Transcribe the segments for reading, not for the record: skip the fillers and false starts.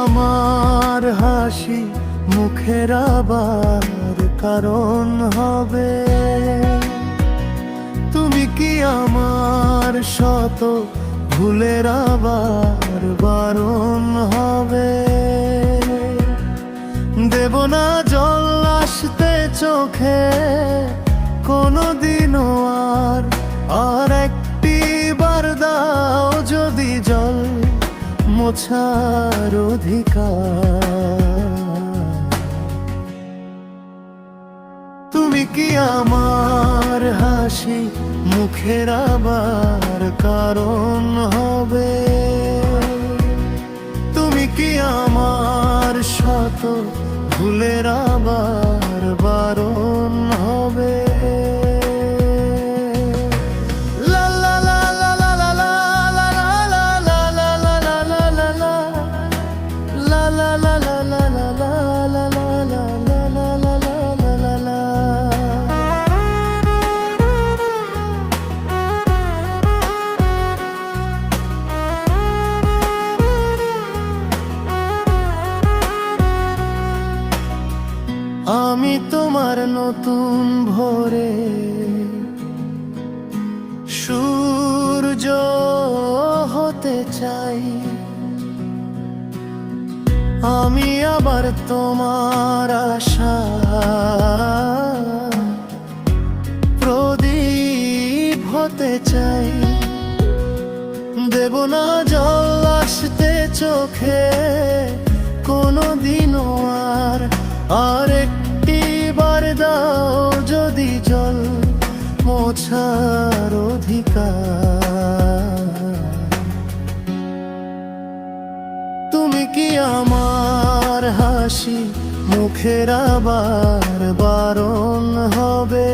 আমার হাসি মুখের আবার কারণ হবে? তুমি কি আমার শত ভুলের আবার বারণ হবে? দেব না জল আসতে চোখে কোনোদিনও আর একটি বার দাও যদি জল মোছার অধিকার। তুমি কি আমার হাসি মুখের আবার কারণ হবে? তুমি কি আমার শত ভুলের আবার বারণ হবে? আমি তোমার নতুন ভোরে সূর্য হতে চাই। আমি আবার তোমার আশা প্রদীপ হতে চাই। দেব না জল আসতে চোখে কোনোদিনও আর একটি বার দাও যদি জল মোছার অধিকার। তুমি কি আমার হাসি মুখের আবার বারণ হবে?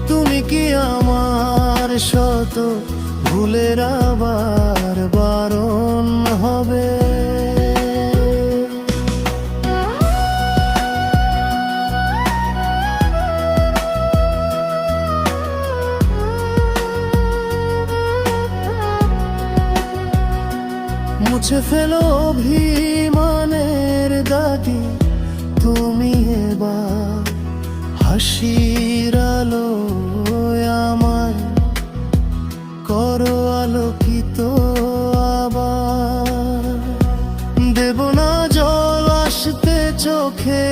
তুমি কি আমার শত ভুলের আবার বারণ হবে? মুছে ফেলো অভিমানের দাগি, তুমি এবার হাসির আলো আমায় করো আলোকিত আবার। দেব না জল আসতে চোখে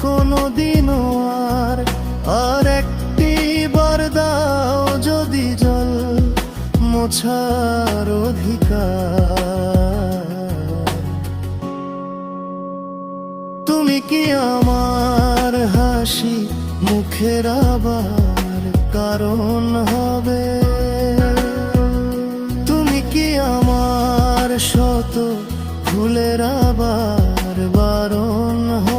কোনোদিনও আর একটি বার দাও যদি জল মোছার অধিকার। তুমি কি আমার হাসি মুখের আবার কারণ হবে? তুমি কি আমার শত ভুলের আবার বারণ হবে?